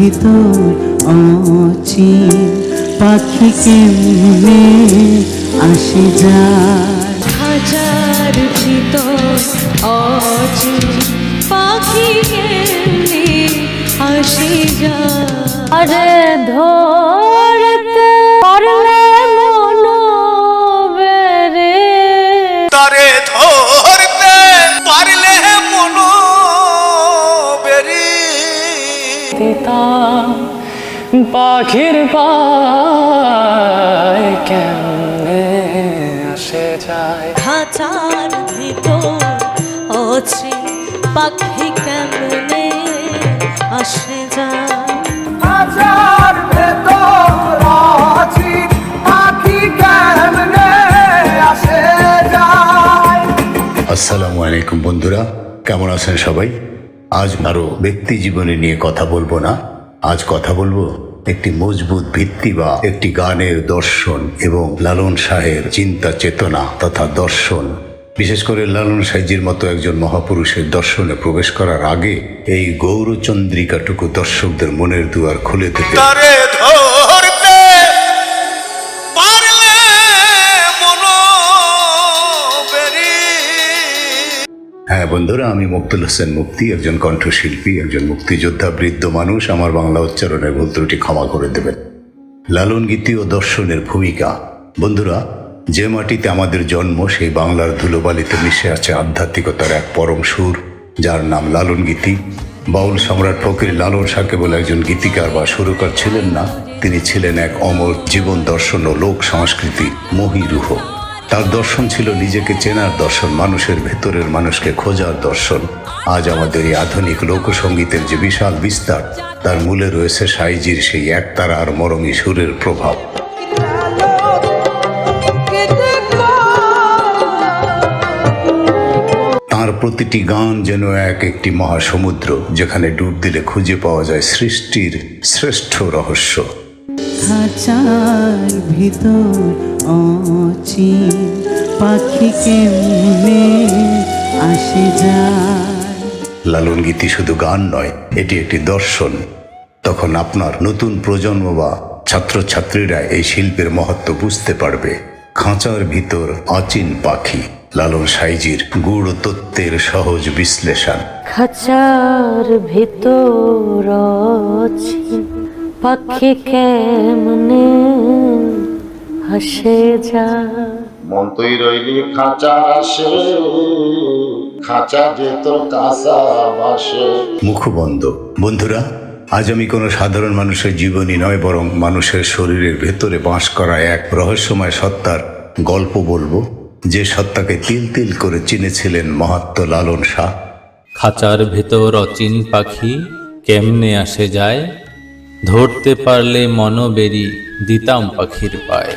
ভিতর অচিন পাখি কেমনে আসে যায়। খাঁচার ভিতর অচিন পাখি কেমনে আসে যায়। আরে ধরতে পারলে মনো বেরে, তারে ধরতে পারলে মনো বেরি দিতাম পাখির পায় কেমনে আসে যায়। খাঁচার ভিতর অচিন পাখি কেমনে আসে যায়। খাঁচার ভেতর অচিন পাখি কেমনে আসে যায়। আসসালামু আলাইকুম বন্ধুরা, কেমন আছেন সবাই? আজ আরো ব্যক্তি জীবনী নিয়ে কথা বলবো না, আজ কথা বলবো একটি মজবুত ভিত্তি বা একটি গানের দর্শন এবং লালন শাহের চিন্তা চেতনা তথা দর্শন। বিশেষ করে লালন সাইজির মতো একজন মহাপুরুষের দর্শনে প্রবেশ করার আগে এই গৌরচন্দ্রিকাটুকু দর্শকদের মনের দুয়ার খুলে দেবে। হ্যাঁ বন্ধুরা, আমি মুক্তুল হোসেন মুক্তি, একজন কণ্ঠশিল্পী, একজন মুক্তিযোদ্ধা, বৃদ্ধ মানুষ। আমার বাংলা উচ্চারণের ভুল ত্রুটি ক্ষমা করে দেবেন। লালন গীতি ও দর্শনের ভূমিকা। বন্ধুরা, যে মাটিতে আমাদের জন্ম সেই বাংলার ধুলোবালিতে মিশে আছে আধ্যাত্মিকতার এক পরম সুর, যার নাম লালন গীতি। বাউল সম্রাট ফকির লালন শাহ কেবল একজন গীতিকার বা সুরকার ছিলেন না, তিনি ছিলেন এক অমর জীবন দর্শন ও লোক সংস্কৃতি মহীরুহ। তার দর্শন ছিল নিজেকে চেনার দর্শন, মানুষের ভেতরের মানুষকে খোঁজার দর্শন। আজ আমাদের এই আধুনিক লোকসঙ্গীতের যে বিশাল বিস্তার, তার মূলে রয়েছে সাইজির সেই একতারা আর মরমী সুরের প্রভাব। তার প্রতিটি গান যেন এক একটি মহাসমুদ্র, যেখানে ডুব দিলে খুঁজে পাওয়া যায় সৃষ্টির শ্রেষ্ঠ রহস্য। খাঁচার ভিতর অচিন পাখি কেমনে আসে যায়। লালন গীতি শুধু গান নয়, এটি একটি দর্শন। তখন আপনার নতুন প্রজন্ম বা ছাত্রছাত্রীরা এই শিল্পের মহত্ব বুঝতে পারবে। খাঁচার ভিতর অচিন পাখি, লালন সাইজির গূঢ় তত্ত্বের সহজ বিশ্লেষণ। খাঁচার ভিতর অচিন পাখি কেমনে আসে যায়। মন তুই রইলি খাঁচা আসে, খাঁচা যেত কাঁচা বাসে। মুখবন্ধ। বন্ধুরা, আজ আমি কোনো সাধারণ মানুষের জীবনী নয়, বরং মানুষের শরীরের ভেতরে বাস করা এক রহস্যময় সত্তার গল্প বলবো, যে সত্তাকে তিল তিল করে চিনেছিলেন মহাত্ম লালন শাহ। খাঁচার ভেতর অচিন পাখি কেমনে আসে যায়, ধরতে পারলে মনোবেরি দিতাম পাখির পায়।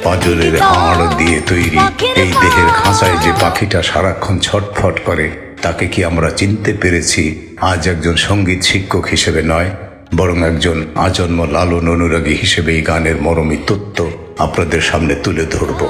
পাঁজরের হাড় দিয়ে তৈরি এই দেহের খাঁচায় যে পাখিটা সারাক্ষণ ছটফট করে, তাকে কি আমরা চিনতে পেরেছি? আজ একজন সঙ্গীত শিক্ষক হিসেবে নয়, বরং একজন আজন্ম লালন অনুরাগী হিসেবে এই গানের মরমী তত্ত্ব আপনাদের সামনে তুলে ধরব।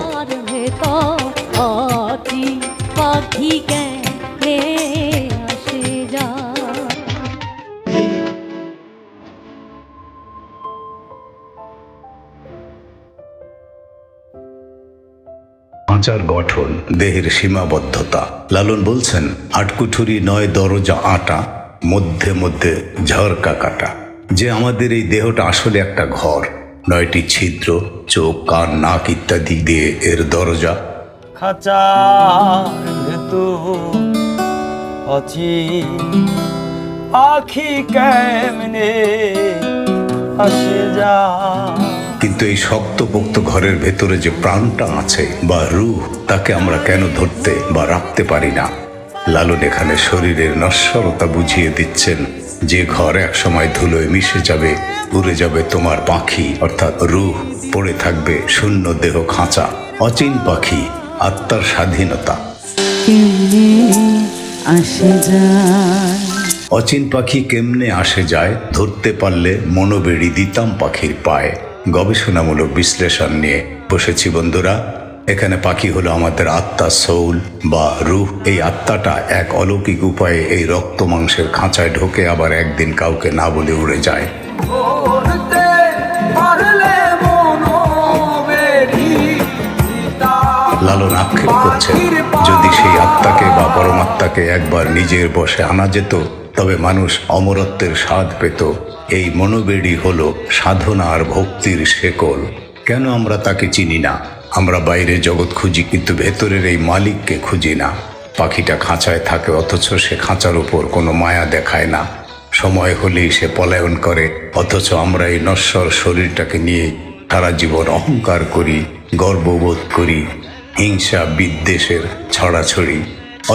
খাঁচার গঠন, দেহের সীমাবদ্ধতা। লালন বলছেন, আটকুঠুরি নয় দরজা আটা, মধ্যে মধ্যে ঝরকা কাটা। যে আমাদের এই দেহটা আসলে একটা ঘর, 9টি ছিদ্র, চোখ, কান, নাক ইত্যাদি দিয়ে এর দরজা। খাঁচার ভেতর অচিন পাখি কেমনে আসে যায়। কিন্তু এই শক্তপোক্ত ঘরের ভেতরে যে প্রাণটা আছে বা রূহ, তাকে আমরা কেন ধরতে বা রাখতে পারি না? লালন এখানে শরীরের নশ্বরতা বুঝিয়ে দিচ্ছেন। যে ঘর এক সময় ধুলোয় মিশে যাবে, উড়ে যাবে তোমার পাখি অর্থাৎ রূহ, পড়ে থাকবে শূন্য দেহ খাঁচা। অচিন পাখি, আত্মার স্বাধীনতা। কেমনে আসে যায়। অচিন পাখি কেমনে আসে যায়, ধরতে পারলে মনোবেড়ি দিতাম পাখির পায়ে। গবেষণামূলক বিশ্লেষণ নিয়ে বসেছি বন্ধুরা। এখানে পাখি হলো আমাদের আত্মা, সোল বা রূহ। এই আত্মাটা এক অলৌকিক উপায়ে এই রক্ত মাংসের খাঁচায় ঢোকে, আবার একদিন কাউকে না বলে উড়ে যায়। লালন আক্ষেপ করছেন, যদি সেই আত্মাকে বা পরমাত্মাকে একবার নিজের বশে আনা যেত তবে মানুষ অমরত্বের স্বাদ পেত। এই মনোবেড়ি হলো সাধনা আর ভক্তির শেকল। কেন আমরা তাকে চিনি না? আমরা বাইরে জগৎ খুঁজি, কিন্তু ভেতরের এই মালিককে খুঁজি না। পাখিটা খাঁচায় থাকে, অথচ সে খাঁচার উপর কোনো মায়া দেখায় না। সময় হলেই সে পলায়ন করে, অথচ আমরা এই নশ্বর শরীরটাকে নিয়ে সারা জীবন অহংকার করি, গর্ববোধ করি, হিংসা বিদ্বেষের ছড়াছড়ি।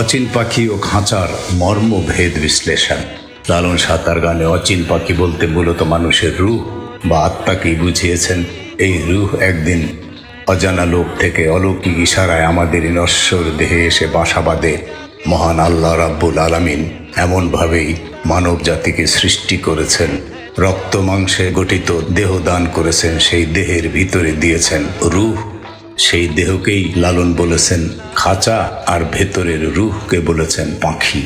অচিন পাখি ও খাঁচার মর্মভেদ বিশ্লেষণ। লালন সাঁতার গানে অচিন পাখি বলতে মূলত মানুষের রূহ বা আত্মাকেই বুঝিয়েছেন। এই রূহ একদিন অজানা লোক থেকে অলৌকিক ইশারায় আমাদের নশ্বর দেহে এসে বাসা বাঁধে। মহান আল্লাহ রাব্বুল আলামিন এমনভাবেই মানব জাতিকে সৃষ্টি করেছেন। রক্ত মাংসে গঠিত দেহ দান করেছেন, সেই দেহের ভিতরে দিয়েছেন রূহ। সেই দেহকেই লালন বলেছেন খাঁচা, আর ভেতরের রূহকে বলেছেন পাখি।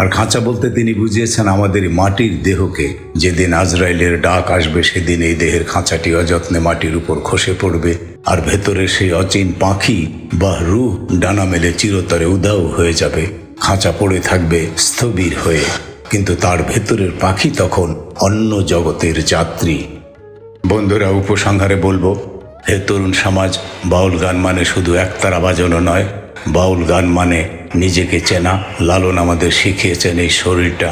আর খাঁচা বলতে তিনি বুঝিয়েছেন আমাদের মাটির দেহকে। যেদিন আজরাইলের ডাক আসবে সেদিন এই দেহের খাঁচাটি অযত্নে মাটির উপর খসে পড়বে, আর ভেতরে সেই অচিন পাখি বা রূহ ডানা মেলে চিরতরে উধাও হয়ে যাবে। খাঁচা পড়ে থাকবে স্থবির হয়ে, কিন্তু তার ভেতরের পাখি তখন অন্য জগতের যাত্রী। বন্ধুরা, উপসংহারে বলবো, হে তরুণ সমাজ, বাউল গান মানে শুধু একতারা বাজানো নয়, বাউল গান মানে নিজেকে চেনা। লালন আমাদের শিখিয়েছেন এই শরীরটা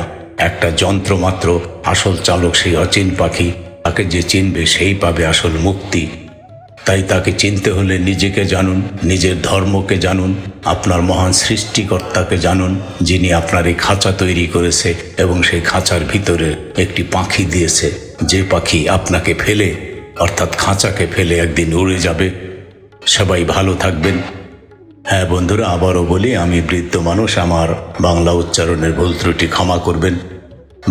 একটা যন্ত্র মাত্র, আসল চালক সেই অচিন পাখি। তাকে যে চিনবে সেই পাবে আসল মুক্তি। তাই তাকে চিনতে হলে নিজেকে জানুন, নিজের ধর্মকে জানুন, আপনার মহান সৃষ্টিকর্তাকে জানুন, যিনি আপনার এই খাঁচা তৈরি করেছে এবং সেই খাঁচার ভিতরে একটি পাখি দিয়েছে, যে পাখি আপনাকে ফেলে অর্থাৎ খাঁচাকে ফেলে একদিন উড়ে যাবে। সবাই ভালো থাকবেন। হ্যাঁ বন্ধুরা, আবারও বলি, আমি বৃদ্ধ মানুষ, আমার বাংলা উচ্চারণের ভুল ত্রুটি ক্ষমা করবেন।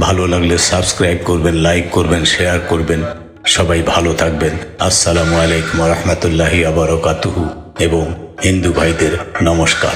ভালো লাগলে সাবস্ক্রাইব করবেন, লাইক করবেন, শেয়ার করবেন। সবাই ভালো থাকবেন। আসসালামু আলাইকুম ওয়া রাহমাতুল্লাহি ওয়া বারাকাতুহু এবং হিন্দু ভাইদের নমস্কার।